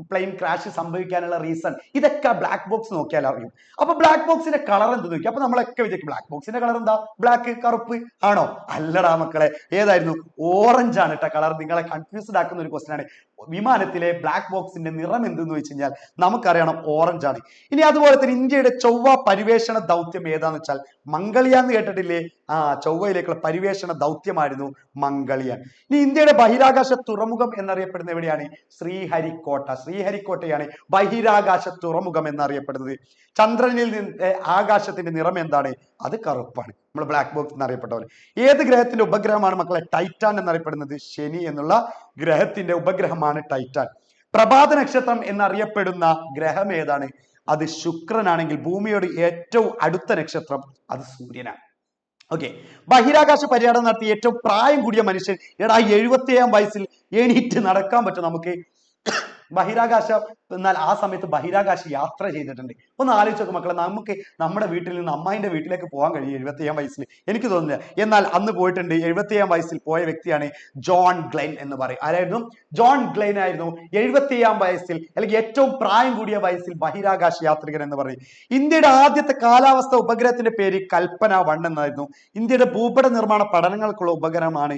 Speaker 1: പ്ലെയിൻ ക്രാഷ് സംഭവിക്കാനുള്ള റീസൺ, ഇതൊക്കെ ബ്ലാക്ക് ബോക്സ് നോക്കിയാൽ അറിയും. അപ്പൊ ബ്ലാക്ക് ബോക്സിന്റെ കളർ എന്ത് നോക്കി? അപ്പൊ നമ്മളൊക്കെ വിചാരിക്കും ബ്ലാക്ക് ബോക്സിന്റെ കളർ എന്താ? ബ്ലാക്ക്, കറുപ്പ് ആണോ? അല്ലടാ മക്കളെ, ഏതായിരുന്നു? ഓറഞ്ച് ആണ് കേട്ടോ കളർ. നിങ്ങളെ കൺഫ്യൂസ്ഡ് ആക്കുന്ന ഒരു ക്വസ്റ്റ്യൻ ആണ്. വിമാനത്തിലെ ബ്ലാക്ക് ബോക്സിന്റെ നിറം എന്തെന്ന് വെച്ച് കഴിഞ്ഞാൽ നമുക്കറിയണം, ഓറഞ്ച് ആണ്. ഇനി അതുപോലെ തന്നെ ഇന്ത്യയുടെ ചൊവ്വ പരിവേഷണ ദൗത്യം ഏതാന്ന് വെച്ചാൽ മംഗൾയാൻ എന്ന് കേട്ടിട്ടില്ലേ? ചൊവ്വയിലേക്കുള്ള പരിവേഷണ ദൗത്യമായിരുന്നു മംഗൾയാൻ. ഇനി ഇന്ത്യയുടെ ബഹിരാകാശ തുറമുഖം എന്നറിയപ്പെടുന്ന എവിടെയാണ്? ശ്രീഹരിക്കോട്ട. ശ്രീഹരിക്കോട്ടയാണ് ബഹിരാകാശ തുറമുഖം എന്നറിയപ്പെടുന്നത്. ചന്ദ്രനിൽ നിന്ന് ആകാശത്തിന്റെ നിറം എന്താണ്? അത് കറുപ്പാണ്. നമ്മൾ ബ്ലാക്ക് ബോക്സ് എന്നറിയപ്പെട്ട പോലെ. ഏത് ഗ്രഹത്തിന്റെ ഉപഗ്രഹമാണ് മക്കളെ ടൈറ്റാൻ എന്നറിയപ്പെടുന്നത്? ശനി എന്നുള്ള ഗ്രഹത്തിന്റെ ഉപഗ്രഹമാണ് ടൈറ്റാൻ. പ്രഭാത നക്ഷത്രം എന്നറിയപ്പെടുന്ന ഗ്രഹം ഏതാണ്? അത് ശുക്രനാണെങ്കിൽ ഭൂമിയോട് ഏറ്റവും അടുത്ത നക്ഷത്രം അത് സൂര്യനാണ്. ഓക്കെ. ബഹിരാകാശ പര്യടനം നടത്തിയ ഏറ്റവും പ്രായം കൂടിയ മനുഷ്യൻ, 77-ാം വയസ്സിൽ എണീറ്റ് നടക്കാൻ പറ്റും നമുക്ക്? ബഹിരാകാശം എന്നാൽ ആ സമയത്ത് ബഹിരാകാശ യാത്ര ചെയ്തിട്ടുണ്ട്. ഒന്ന് ആലോചിച്ച് നോക്ക് മക്കളെ, നമുക്ക് നമ്മുടെ വീട്ടിൽ നിന്ന് അമ്മായിന്റെ വീട്ടിലേക്ക് പോകാൻ കഴിയും 77-ാം വയസ്സിൽ? എനിക്ക് തോന്നുന്നില്ല. എന്നാൽ അന്ന് പോയിട്ടുണ്ട്. 77-ാം വയസ്സിൽ പോയ വ്യക്തിയാണ് ജോൺ ഗ്ലെൻ എന്ന് പറയും. ആരായിരുന്നു? ജോൺ ഗ്ലെൻ ആയിരുന്നു 77-ാം വയസ്സിൽ അല്ലെങ്കിൽ ഏറ്റവും പ്രായം കൂടിയ വയസ്സിൽ ബഹിരാകാശ യാത്രികൻ എന്ന് പറയും. ഇന്ത്യയുടെ ആദ്യത്തെ കാലാവസ്ഥ ഉപഗ്രഹത്തിന്റെ പേര് കൽപ്പന 1 എന്നായിരുന്നു. ഇന്ത്യയുടെ ഭൂപട നിർമ്മാണ പഠനങ്ങൾക്കുള്ള ഉപഗ്രഹമാണ്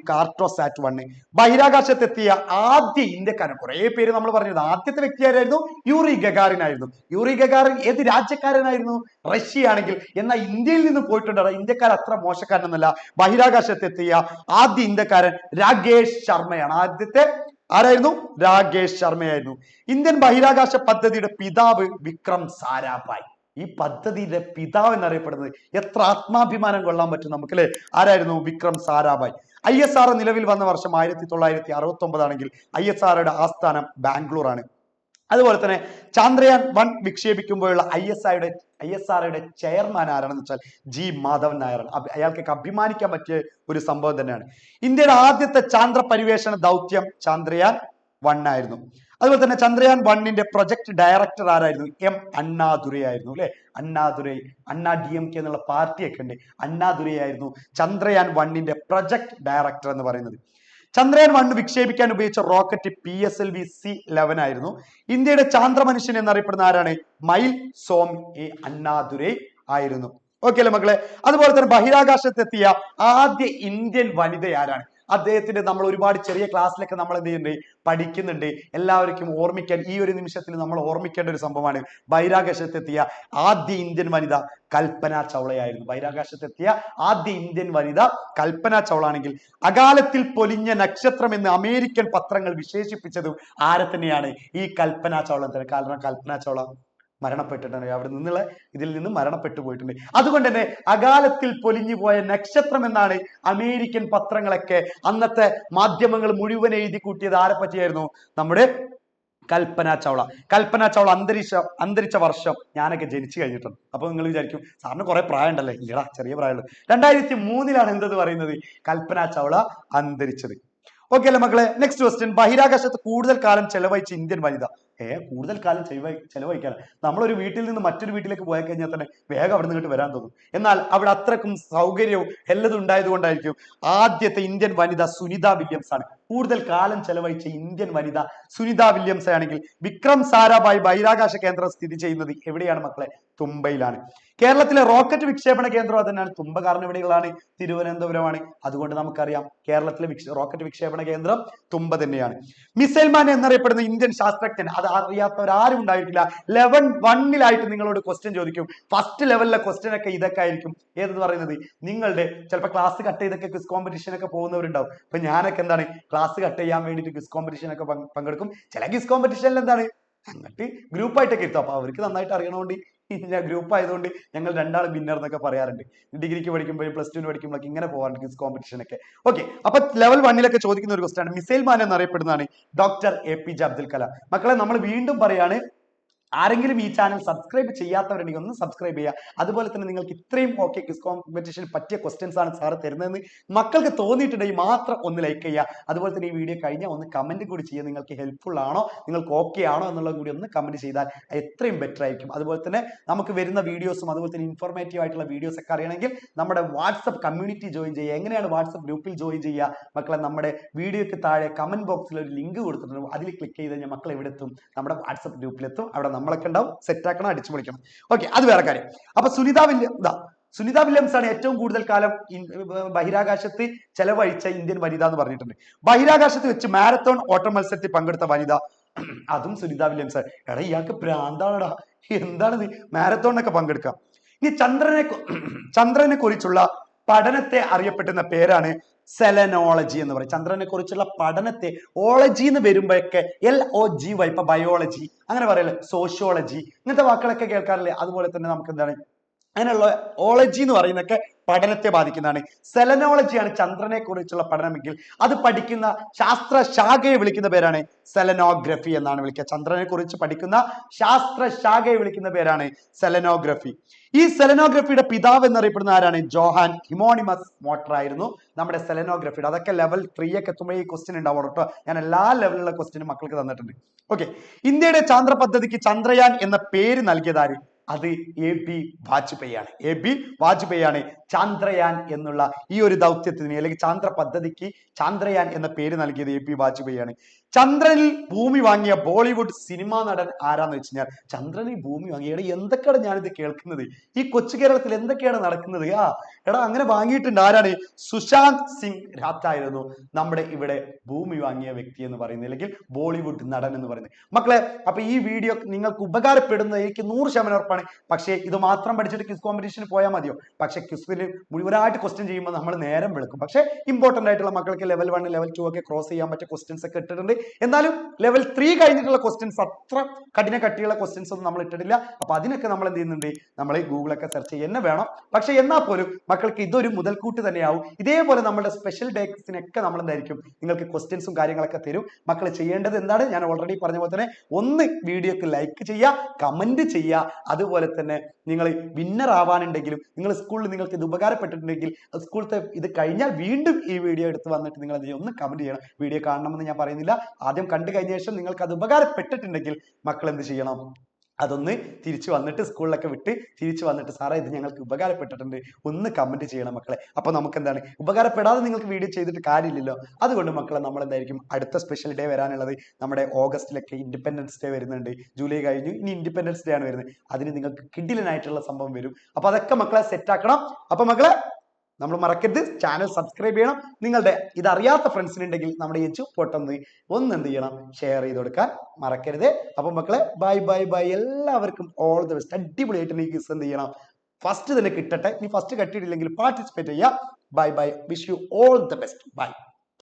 Speaker 1: കാർട്ടോസാറ്റ് 1. ബഹിരാകാശത്തെത്തിയ ആദ്യ ഇന്ത്യക്കാരൻ, കുറെ പേര് നമ്മൾ പറഞ്ഞത്, ആദ്യത്തെ വ്യക്തി ആരായിരുന്നു? യൂറി ഗഗാറിൻ ആയിരുന്നു. യൂറി ഗഗാറിൻ ഏത് രാജ്യക്കാരനായിരുന്നു? റഷ്യ ആണെങ്കിൽ. എന്നാൽ ഇന്ത്യയിൽ നിന്ന് പോയിട്ടുണ്ടോ? ഇന്ത്യക്കാർ അത്ര മോശക്കാരനൊന്നുമല്ല. ബഹിരാകാശത്തെത്തിയ ആദ്യ ഇന്ത്യക്കാരൻ രാകേഷ് ശർമ്മയാണ്. ആദ്യത്തെ ആരായിരുന്നു? രാകേഷ് ശർമ്മയായിരുന്നു. ഇന്ത്യൻ ബഹിരാകാശ പദ്ധതിയുടെ പിതാവ് വിക്രം സാരാഭായ്. ഈ പദ്ധതിയുടെ പിതാവ് എന്നറിയപ്പെടുന്നത് എത്ര ആത്മാഭിമാനം കൊള്ളാൻ പറ്റും നമുക്ക് അല്ലെ? ആരായിരുന്നു? വിക്രം സാരാഭായ്. ISRO നിലവിൽ വന്ന വർഷം 1969 ആണെങ്കിൽ ISROയുടെ ആസ്ഥാനം ബാംഗ്ലൂർ ആണ്. അതുപോലെ തന്നെ ചന്ദ്രയാൻ 1 വിക്ഷേപിക്കുമ്പോഴുള്ള ISROയുടെ ചെയർമാൻ ആരാണെന്ന് വെച്ചാൽ ജി മാധവൻ നായരാണ്. അയാൾക്കൊക്കെ അഭിമാനിക്കാൻ പറ്റിയ ഒരു സംഭവം തന്നെയാണ്. ഇന്ത്യയുടെ ആദ്യത്തെ ചാന്ദ്ര പരിവേഷണ ദൗത്യം ചന്ദ്രയാൻ 1 ആയിരുന്നു. അതുപോലെ തന്നെ ചന്ദ്രയാൻ 1 പ്രൊജക്ട് ഡയറക്ടർ ആരായിരുന്നു? അണ്ണാദുരൈ ആയിരുന്നു അല്ലെ. അണ്ണാദുരൈ, അണ്ണാ DMK എന്നുള്ള പാർട്ടിയൊക്കെ ഉണ്ട്. അണ്ണാദുരൈ ആയിരുന്നു ചന്ദ്രയാൻ 1 പ്രൊജക്ട് ഡയറക്ടർ എന്ന് പറയുന്നത്. ചന്ദ്രയാൻ 1 വിക്ഷേപിക്കാൻ ഉപയോഗിച്ച റോക്കറ്റ് PSLV C-11 ആയിരുന്നു. ഇന്ത്യയുടെ ചാന്ദ്ര മനുഷ്യൻ എന്നറിയപ്പെടുന്ന ആരാണ്? മൈൽ സോമി അണ്ണാദുരൈ ആയിരുന്നു. ഓക്കെ അല്ലെ മക്കളെ. അതുപോലെ തന്നെ ബഹിരാകാശത്തെത്തിയ ആദ്യ ഇന്ത്യൻ വനിത ആരാണ്? അദ്ദേഹത്തിന്റെ നമ്മൾ ഒരുപാട് ചെറിയ ക്ലാസ്സിലൊക്കെ നമ്മൾ എന്ത് ചെയ്യുന്നുണ്ട്, പഠിക്കുന്നുണ്ട്. എല്ലാവർക്കും ഓർമ്മിക്കാൻ ഈ ഒരു നിമിഷത്തിൽ നമ്മൾ ഓർമ്മിക്കേണ്ട ഒരു സംഭവമാണ് ബഹിരാകാശത്തെത്തിയ ആദ്യ ഇന്ത്യൻ വനിത കൽപ്പന ചൗളയായിരുന്നു. ബഹിരാകാശത്തെത്തിയ ആദ്യ ഇന്ത്യൻ വനിത കൽപ്പന ചൗള ആണെങ്കിൽ അകാലത്തിൽ പൊലിഞ്ഞ നക്ഷത്രം എന്ന് അമേരിക്കൻ പത്രങ്ങൾ വിശേഷിപ്പിച്ചതും ആരെ തന്നെയാണ്? ഈ കൽപ്പന ചൗള തന്നെ. കാരണം കൽപ്പന ചൗള മരണപ്പെട്ടിട്ടുണ്ട്, അവിടെ നിന്നുള്ള ഇതിൽ നിന്ന് മരണപ്പെട്ടു പോയിട്ടുണ്ട്. അതുകൊണ്ട് തന്നെ അകാലത്തിൽ പൊലിഞ്ഞു പോയ നക്ഷത്രം എന്നാണ് അമേരിക്കൻ പത്രങ്ങളൊക്കെ അന്നത്തെ മാധ്യമങ്ങൾ മുഴുവൻ എഴുതി കൂട്ടിയത് ആരെ പറ്റിയായിരുന്നു? നമ്മുടെ കൽപ്പന ചൗള. കൽപ്പന ചൗള അന്തരിച്ച വർഷം ഞാനൊക്കെ ജനിച്ചു കഴിഞ്ഞിട്ടുണ്ട്. അപ്പൊ നിങ്ങൾ വിചാരിക്കും സാറിന് കുറെ പ്രായം ഉണ്ടല്ലേ? ഇല്ലടാ, ചെറിയ പ്രായമുള്ളൂ. 2003 എന്തെന്ന് പറയുന്നത് കൽപ്പന ചൗള അന്തരിച്ചത്. ഓക്കെ അല്ലേ മക്കളെ. നെക്സ്റ്റ് ക്വസ്റ്റ്യൻ, ബഹിരാകാശത്ത് കൂടുതൽ കാലം ചെലവഴിച്ച ഇന്ത്യൻ വനിത. കൂടുതൽ കാലം ചെലവഴിക്കാൻ നമ്മളൊരു വീട്ടിൽ നിന്ന് മറ്റൊരു വീട്ടിലേക്ക് പോയി കഴിഞ്ഞാൽ തന്നെ വേഗം അവിടെ നിന്നിട്ട് വരാൻ തോന്നും. എന്നാൽ അവിടെ അത്രക്കും സൗകര്യവും എല്ലതും ഉണ്ടായത് കൊണ്ടായിരിക്കും ആദ്യത്തെ ഇന്ത്യൻ വനിത സുനിത വില്യംസ് ആണ്. കൂടുതൽ കാലം ചെലവഴിച്ച ഇന്ത്യൻ വനിത സുനിത വില്യംസ് ആണെങ്കിൽ വിക്രം സാരാഭായ് ബഹിരാകാശ കേന്ദ്രം സ്ഥിതി ചെയ്യുന്നത് എവിടെയാണ് മക്കളെ? തുമ്പയിലാണ്. കേരളത്തിലെ റോക്കറ്റ് വിക്ഷേപണ കേന്ദ്രം അത് തന്നെയാണ്. തുമ്പ കാരണം എവിടെയാണ്? തിരുവനന്തപുരമാണ്. അതുകൊണ്ട് നമുക്കറിയാം കേരളത്തിലെ റോക്കറ്റ് വിക്ഷേപണ കേന്ദ്രം തുമ്പ തന്നെയാണ്. മിസൈൽ മാൻ എന്നറിയപ്പെടുന്ന ഇന്ത്യൻ ശാസ്ത്രജ്ഞൻ, അത് അറിയാത്തവരാരും ഉണ്ടായിട്ടില്ല. ലെവൽ 1 നിങ്ങളോട് ക്വസ്റ്റ്യൻ ചോദിക്കും. ഫസ്റ്റ് ലെവലിലെ ക്വസ്റ്റ്യൻ ഒക്കെ ഇതൊക്കെ ആയിരിക്കും. ഏതെന്ന് പറയുന്നത് നിങ്ങളുടെ ചിലപ്പോൾ ക്ലാസ് കട്ട് ചെയ്തൊക്കെ ക്വിസ് കോമ്പറ്റീഷൻ ഒക്കെ പോകുന്നവരുണ്ടാവും. അപ്പൊ ഞാനൊക്കെ എന്താണ് ക്ലാസ് കട്ട് ചെയ്യാൻ വേണ്ടിയിട്ട് ക്വിസ് കോമ്പറ്റീഷൻ ഒക്കെ പങ്കെടുക്കും. ചില ക്വിസ് കോമ്പറ്റീഷനിൽ എന്താണ് അങ്ങോട്ട് ഗ്രൂപ്പായിട്ടൊക്കെ ഇരുത്തും. അപ്പൊ അവർക്ക് നന്നായിട്ട് അറിയണോണ്ട് ഞാൻ ഗ്രൂപ്പ് ആയതുകൊണ്ട് ഞങ്ങൾ രണ്ടാളും വിന്നർ എന്നൊക്കെ പറയാറുണ്ട്. ഡിഗ്രിക്ക് പഠിക്കുമ്പോഴും +2 പഠിക്കുമ്പോഴൊക്കെ ഇങ്ങനെ പോകാറുണ്ട് ക്വിസ് കോമ്പറ്റീഷൻ ഒക്കെ. ഓക്കെ, അപ്പൊ ലെവൽ 1 ചോദിക്കുന്ന ഒരു ക്വസ്റ്റ്യൻ ആണ്. മിസൈൽ മാൻ എന്നറിയപ്പെടുന്നതാണ് ഡോക്ടർ APJ അബ്ദുൽ കലാം. മക്കളെ, നമ്മൾ വീണ്ടും പറയാണ്, ആരെങ്കിലും ഈ ചാനൽ സബ്സ്ക്രൈബ് ചെയ്യാത്തവരുണ്ടെങ്കിൽ ഒന്ന് സബ്സ്ക്രൈബ് ചെയ്യുക. അതുപോലെ തന്നെ നിങ്ങൾക്ക് ഇത്രയും ക്വിസ് കോമ്പറ്റീഷൻ പറ്റിയ ക്വസ്റ്റ്യൻസ് ആണ് സാറ് തരുന്നതെന്ന് മക്കൾക്ക് തോന്നിയിട്ടുണ്ടെങ്കിൽ മാത്രം ഒന്ന് ലൈക്ക് ചെയ്യുക. അതുപോലെ തന്നെ ഈ വീഡിയോ കഴിഞ്ഞാൽ ഒന്ന് കമന്റ് കൂടി ചെയ്യുക. നിങ്ങൾക്ക് ഹെൽപ്ഫുൾ ആണോ, നിങ്ങൾക്ക് ഓക്കെ ആണോ എന്നുള്ളത് കൂടി ഒന്ന് കമന്റ് ചെയ്താൽ എത്രയും ബെറ്റർ ആയിരിക്കും. അതുപോലെ തന്നെ നമുക്ക് വരുന്ന വീഡിയോസും അതുപോലെ തന്നെ ഇൻഫോർമേറ്റീവ് ആയിട്ടുള്ള വീഡിയോസ് ഒക്കെ അറിയണമെങ്കിൽ നമ്മുടെ വാട്സപ്പ് കമ്മ്യൂണിറ്റി ജോയിൻ ചെയ്യുക. എങ്ങനെയാണ് വാട്സപ്പ് ഗ്രൂപ്പിൽ ജോയിൻ ചെയ്യുക മക്കളെ? നമ്മുടെ വീഡിയോക്ക് താഴെ കമന്റ് ബോക്സിൽ ഒരു ലിങ്ക് കൊടുത്തിട്ടുണ്ട്. അതിൽ ക്ലിക്ക് ചെയ്ത് കഴിഞ്ഞാൽ മക്കൾ എവിടെ എത്തും? നമ്മുടെ വാട്സപ്പ് ഗ്രൂപ്പിലെത്തും. അവിടെ നമ്മളൊക്കെ ഉണ്ടാവും. സെറ്റ് ആക്കണം, അടിച്ചു പൊളിക്കണം. ഓക്കെ, അത് വേറെ കാര്യം. അപ്പൊ സുനിത വില്യംസ് ആണ് ഏറ്റവും കൂടുതൽ കാലം ബഹിരാകാശത്ത് ചെലവഴിച്ച ഇന്ത്യൻ വനിത എന്ന് പറഞ്ഞിട്ടുണ്ട്. ബഹിരാകാശത്ത് വെച്ച് മാരത്തോൺ ഓട്ട മത്സരത്തിൽ പങ്കെടുത്ത വനിത, അതും സുനിത വില്യംസ്. എടാ, ഇയാൾക്ക് ഭ്രാന്താണടാ, എന്താണിത്? മാരത്തോണിനൊക്കെ പങ്കെടുക്കാം. ഇനി ചന്ദ്രനെ കുറിച്ചുള്ള പഠനത്തെ അറിയപ്പെട്ടുന്ന പേരാണ് സെലനോളജി എന്ന് പറയും. ചന്ദ്രനെ കുറിച്ചുള്ള പഠനത്തെ ഓളജി എന്ന് വരുമ്പോഴൊക്കെ LOGY, ഇപ്പൊ ബയോളജി അങ്ങനെ പറയല്ലേ, സോഷ്യോളജി ഇങ്ങനത്തെ വാക്കുകളൊക്കെ കേൾക്കാറില്ലേ? അതുപോലെ തന്നെ നമുക്ക് എന്താണ് അങ്ങനെയുള്ള ഓളജി എന്ന് പറയുന്നതൊക്കെ പഠനത്തെ ബാധിക്കുന്നതാണ്. സെലനോളജിയാണ് ചന്ദ്രനെ കുറിച്ചുള്ള പഠനമെങ്കിൽ അത് പഠിക്കുന്ന ശാസ്ത്ര ശാഖയെ വിളിക്കുന്ന പേരാണ് സെലനോഗ്രഫി എന്നാണ് വിളിക്കുക. ചന്ദ്രനെ കുറിച്ച് പഠിക്കുന്ന ശാസ്ത്ര ശാഖയെ വിളിക്കുന്ന പേരാണ് സെലനോഗ്രഫി. ഈ സെലനോഗ്രഫിയുടെ പിതാവ് എന്നറിയപ്പെടുന്ന ആരാണ്? ജോഹാൻ ഹിമോണിമസ് മോട്ടർ ആയിരുന്നു നമ്മുടെ സെലനോഗ്രഫിയുടെ. അതൊക്കെ ലെവൽ 3 ഒക്കെ എത്തുമ്പോൾ ഈ ക്വസ്റ്റ്യൻ ഉണ്ടാവും കേട്ടോ. ഞാൻ എല്ലാ ലെവലിലുള്ള ക്വസ്റ്റ്യനും മക്കൾക്ക് തന്നിട്ടുണ്ട്. ഓക്കെ, ഇന്ത്യയുടെ ചാന്ദ്ര പദ്ധതിക്ക് ചന്ദ്രയാൻ എന്ന പേര് നൽകിയതാര്? അത് AB വാജ്പേയി ആണ്. AB വാജ്പേയി ആണ് ചാന്ദ്രയാൻ എന്നുള്ള ഈ ഒരു ദൗത്യത്തിന് അല്ലെങ്കിൽ ചാന്ദ്ര പദ്ധതിക്ക് ചാന്ദ്രയാൻ എന്ന പേര് നൽകിയത് AB വാജ്പേയി ആണ്. ചന്ദ്രനിൽ ഭൂമി വാങ്ങിയ ബോളിവുഡ് സിനിമാ നടൻ ആരാന്ന് വെച്ച് കഴിഞ്ഞാൽ, ചന്ദ്രനിൽ ഭൂമി വാങ്ങിയ എന്തൊക്കെയാണ് ഞാനിത് കേൾക്കുന്നത്? ഈ കൊച്ചു കേരളത്തിൽ എന്തൊക്കെയാണ് നടക്കുന്നത്? എടാ, അങ്ങനെ വാങ്ങിയിട്ടുണ്ട്. ആരാണ്? സുശാന്ത് സിംഗ് രാജായിരുന്നു നമ്മുടെ ഇവിടെ ഭൂമി വാങ്ങിയ വ്യക്തി എന്ന് പറയുന്നത്, അല്ലെങ്കിൽ ബോളിവുഡ് നടൻ എന്ന് പറയുന്നത്. മക്കളെ, അപ്പൊ ഈ വീഡിയോ നിങ്ങൾക്ക് ഉപകാരപ്പെടുന്നത് എനിക്ക് 100% ഉറപ്പാണ്. പക്ഷേ ഇത് മാത്രം പഠിച്ചിട്ട് ക്വിസ് കോമ്പറ്റീഷന് പോയാൽ മതിയോ? പക്ഷെ ക്വിസിൽ മുഴുവനായിട്ട് ക്വസ്റ്റ്യൻ ചെയ്യുമ്പോൾ നമ്മൾ നേരം വെളുക്കും. പക്ഷേ ഇമ്പോർട്ടന്റ് ആയിട്ടുള്ള മക്കൾക്ക് ലെവൽ 1 ലെവൽ 2 ഒക്കെ ക്രോസ് ചെയ്യാൻ പറ്റിയ ക്വസ്റ്റ്യൻസ് ഒക്കെ ഇട്ടിട്ടുണ്ട്. എന്നാലും ലെവൽ 3 കഴിഞ്ഞിട്ടുള്ള ക്വസ്റ്റ്യൻസ് അത്ര കഠിന കട്ടിയുള്ള ക്വസ്റ്റ്യൻസ് ഒന്നും നമ്മൾ ഇട്ടിട്ടില്ല. അപ്പൊ അതിനൊക്കെ നമ്മൾ എന്ത് ചെയ്യുന്നുണ്ട്, നമ്മൾ ഗൂഗിളൊക്കെ സെർച്ച് ചെയ്യുന്ന വേണം. പക്ഷെ എന്നാൽ പോലും മക്കൾക്ക് ഇതൊരു മുതൽക്കൂട്ട് തന്നെയാവും. ഇതേപോലെ നമ്മുടെ സ്പെഷ്യൽ ഡേസിനൊക്കെ നമ്മൾ എന്തായിരിക്കും നിങ്ങൾക്ക് ക്വസ്റ്റ്യൻസും കാര്യങ്ങളൊക്കെ തരും. മക്കൾ ചെയ്യേണ്ടത് എന്താണ്, ഞാൻ ഓൾറെഡി പറഞ്ഞ പോലെ തന്നെ ഒന്ന് വീഡിയോക്ക് ലൈക്ക് ചെയ്യുക, കമന്റ് ചെയ്യുക. അതുപോലെ തന്നെ നിങ്ങൾ വിന്നർ ആവാനുണ്ടെങ്കിലും നിങ്ങൾ സ്കൂളിൽ നിങ്ങൾക്ക് ഇത് ഉപകാരപ്പെട്ടിട്ടുണ്ടെങ്കിൽ സ്കൂളത്തെ ഇത് കഴിഞ്ഞാൽ വീണ്ടും ഈ വീഡിയോ എടുത്ത് വന്നിട്ട് നിങ്ങൾ എന്ത് ചെയ്യും, ഒന്ന് കമന്റ് ചെയ്യണം. വീഡിയോ കാണണമെന്ന് ഞാൻ പറയുന്നില്ല, ആദ്യം കണ്ടു കഴിഞ്ഞ ശേഷം നിങ്ങൾക്ക് അത് ഉപകാരപ്പെട്ടിട്ടുണ്ടെങ്കിൽ മക്കൾ എന്ത് ചെയ്യണം, അതൊന്ന് തിരിച്ചു വന്നിട്ട് സ്കൂളിലൊക്കെ വിട്ട് തിരിച്ചു വന്നിട്ട് സാറേ ഇത് ഞങ്ങൾക്ക് ഉപകാരപ്പെട്ടിട്ടുണ്ട് ഒന്ന് കമന്റ് ചെയ്യണം മക്കളെ. അപ്പൊ നമുക്ക് എന്താണ്, ഉപകാരപ്പെടാതെ നിങ്ങൾക്ക് വീഡിയോ ചെയ്തിട്ട് കാര്യമില്ലല്ലോ. അതുകൊണ്ട് മക്കളെ നമ്മൾ എന്തായിരിക്കും അടുത്ത സ്പെഷ്യൽ ഡേ വരാനുള്ളത്, നമ്മുടെ ഓഗസ്റ്റിലൊക്കെ ഇൻഡിപെൻഡൻസ് ഡേ വരുന്നുണ്ട്. ജൂലൈ കഴിഞ്ഞു, ഇനി ഇൻഡിപെൻഡൻസ് ഡേ ആണ് വരുന്നത്. അതിന് നിങ്ങൾക്ക് കിടിലനായിട്ടുള്ള സംഭവം വരും. അപ്പൊ അതൊക്കെ മക്കളെ സെറ്റ് ആക്കണം. അപ്പൊ മക്കളെ നമ്മൾ മറക്കരുത്, ചാനൽ സബ്സ്ക്രൈബ് ചെയ്യണം. നിങ്ങളുടെ ഇതറിയാത്ത ഫ്രണ്ട്സിനുണ്ടെങ്കിൽ നമ്മുടെ എജുപോർട്ട് ഒന്ന് എന്ത് ചെയ്യണം, ഷെയർ ചെയ്ത് കൊടുക്കാൻ മറക്കരുത്. അപ്പൊ മക്കളെ ബൈ ബൈ ബൈ, എല്ലാവർക്കും ഓൾ ദി ബെസ്റ്റ്. അടിപൊളിയായിട്ട് നീ ക്വിസ് എന്ത് ചെയ്യണം, ഫസ്റ്റ് തന്നെ കിട്ടട്ടെ. നീ ഫസ്റ്റ് കിട്ടിയിട്ടില്ലെങ്കിൽ പാർട്ടിസിപ്പേറ്റ് ചെയ്യുക. Bye bye, wish you all the best. By.